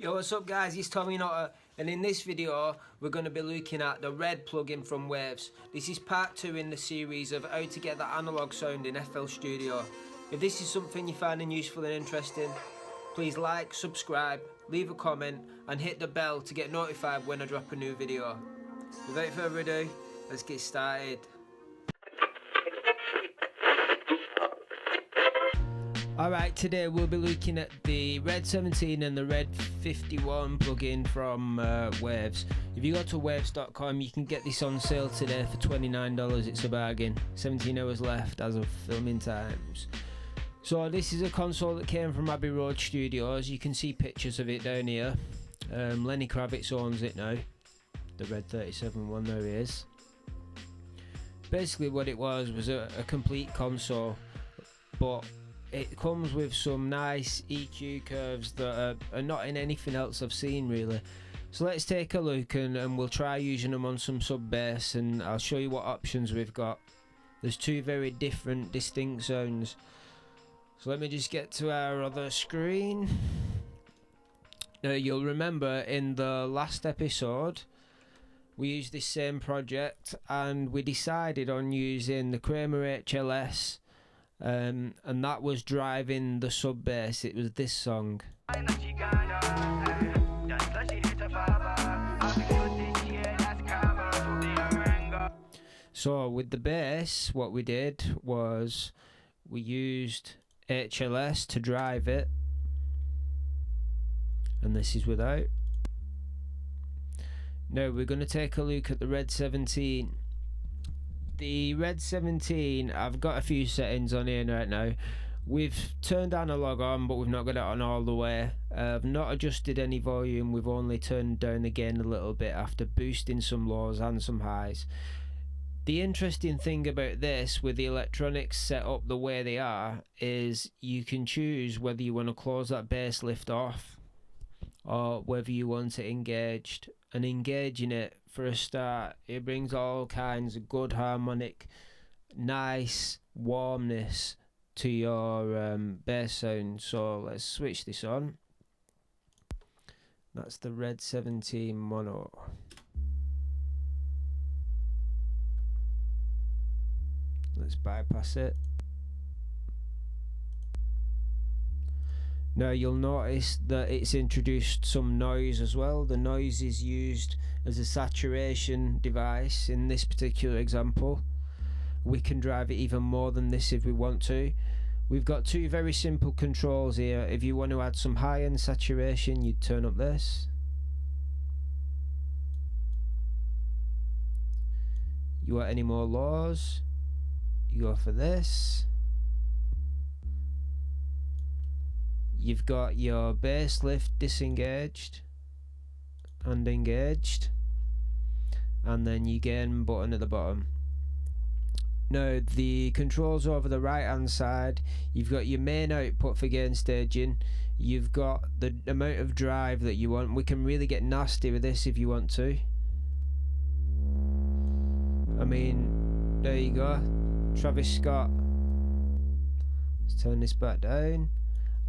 Yo, what's up guys, it's Tommy Nutter, and in this video we're going to be looking at the Red plugin from Waves. This is part 2 in the series of how to get that analog sound in FL Studio. If this is something you're finding useful and interesting, please like, subscribe, leave a comment and hit the bell to get notified when I drop a new video. Without further ado, let's get started. Alright, today we'll be looking at the Red 17 and the Red 51 plugin from Waves. If you go to waves.com, you can get this on sale today for $29. It's a bargain. 17 hours left as of filming times. So this is a console that came from Abbey Road Studios. You can see pictures of it down here. Lenny Kravitz owns it now. The Red 37 one, there he is. Basically what it was a complete console, but it comes with some nice EQ curves that are not in anything else I've seen really. So let's take a look and we'll try using them on some sub bass, and I'll show you what options we've got. There's two very different distinct sounds. So let me just get to our other screen. Now you'll remember in the last episode we used this same project and we decided on using the Kramer HLS. And that was driving the sub bass. It was this song. So with the bass, what we did was we used HLS to drive it, and this is without. Now we're going to take a look at the Red 17. The Red 17, I've got a few settings on here right now. We've turned analog on, but we've not got it on all the way. I've not adjusted any volume, we've only turned down the gain a little bit after boosting some lows and some highs. The interesting thing about this, with the electronics set up the way they are, is you can choose whether you want to close that bass lift off or whether you want it engaged. And engaging it, for a start, it brings all kinds of good harmonic, nice warmness to your bass sound. So let's switch this on. That's the Red 17 mono. Let's bypass it. Now you'll notice that it's introduced some noise as well. The noise is used as a saturation device in this particular example. We can drive it even more than this if we want to. We've got two very simple controls here. If you want to add some high-end saturation, you'd turn up this. You want any more lows, you go for this. You've got your bass lift disengaged and engaged, and then your gain button at the bottom. Now the controls over the right hand side, you've got your main output for gain staging, you've got the amount of drive that you want. We can really get nasty with this if you want to. I mean, there you go, Travis Scott. Let's turn this back down.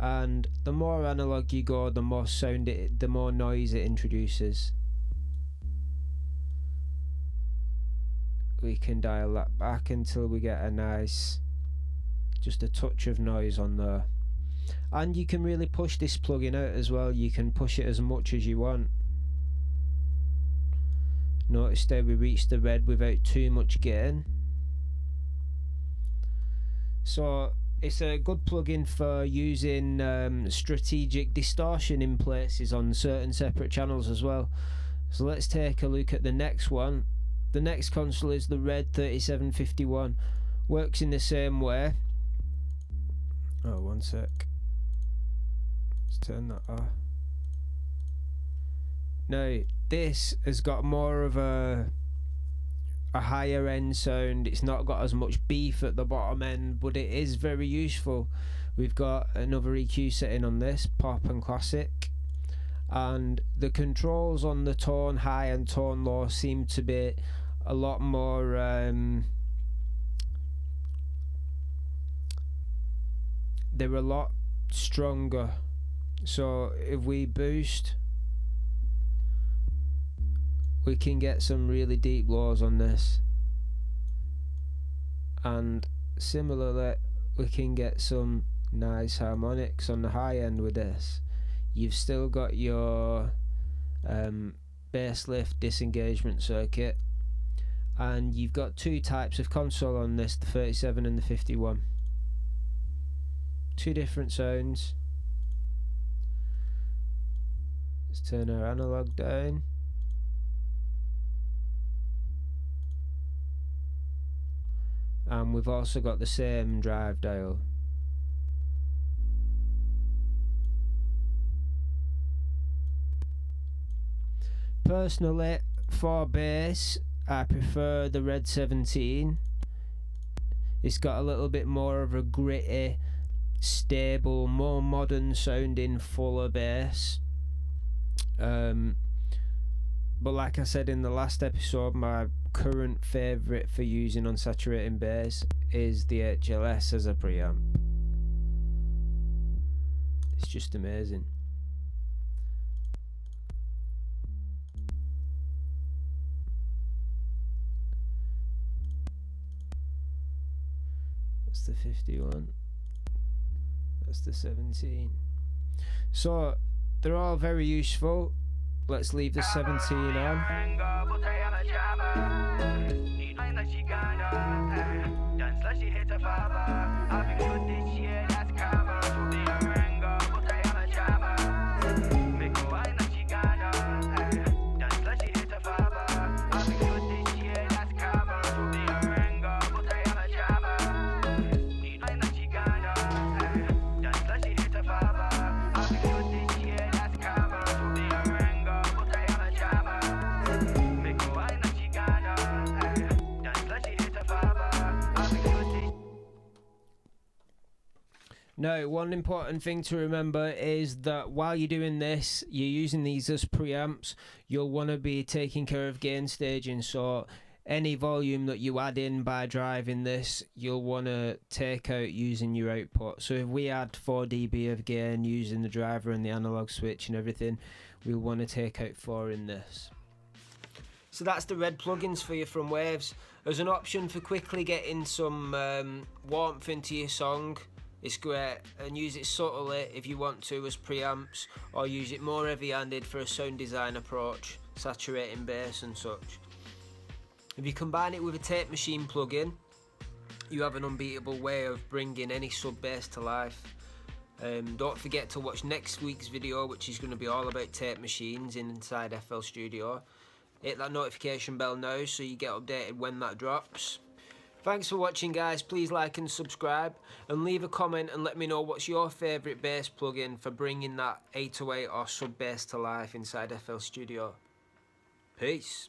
And the more analog you go, the more sound the more noise it introduces. We can dial that back until we get a nice, just a touch of noise on there. And you can really push this plugin out as well. You can push it as much as you want. Notice there we reached the red without too much gain. So it's a good plugin for using strategic distortion in places on certain separate channels as well. So let's take a look at the next one. The next console is the Red 3751. Works in the same way. Oh, one sec. Let's turn that off. Now this has got more of a higher end sound. It's not got as much beef at the bottom end, but it is very useful. We've got another EQ setting on this, pop and classic, and the controls on the tone high and tone low seem to be a lot more they're a lot stronger So if we boost, we can get some really deep lows on this, and similarly we can get some nice harmonics on the high end with this. You've still got your bass lift disengagement circuit, and you've got two types of console on this, the 37 and the 51. Two different sounds. Let's turn our analog down. And we've also got the same drive dial. Personally, for bass, I prefer the Red 17. It's got a little bit more of a gritty, stable, more modern sounding, fuller bass. But like I said in the last episode, my current favourite for using on saturating bass is the HLS as a preamp. It's just amazing. That's the 51. That's the 17. So they're all very useful. Let's leave the 17 on. Now, one important thing to remember is that while you're doing this, you're using these as preamps, you'll want to be taking care of gain staging. So any volume that you add in by driving this, you'll want to take out using your output. So if we add 4 dB of gain using the driver and the analog switch and everything, we'll want to take out 4 in this. So that's the red plugins for you from Waves. As an option for quickly getting some warmth into your song, it's great, and use it subtly if you want to as preamps, or use it more heavy-handed for a sound design approach, saturating bass and such. If you combine it with a tape machine plugin, you have an unbeatable way of bringing any sub bass to life. Don't forget to watch next week's video, which is going to be all about tape machines inside FL Studio. Hit that notification bell now so you get updated when that drops. Thanks for watching, guys. Please like and subscribe, and leave a comment and let me know what's your favourite bass plugin for bringing that 808 or sub bass to life inside FL Studio. Peace.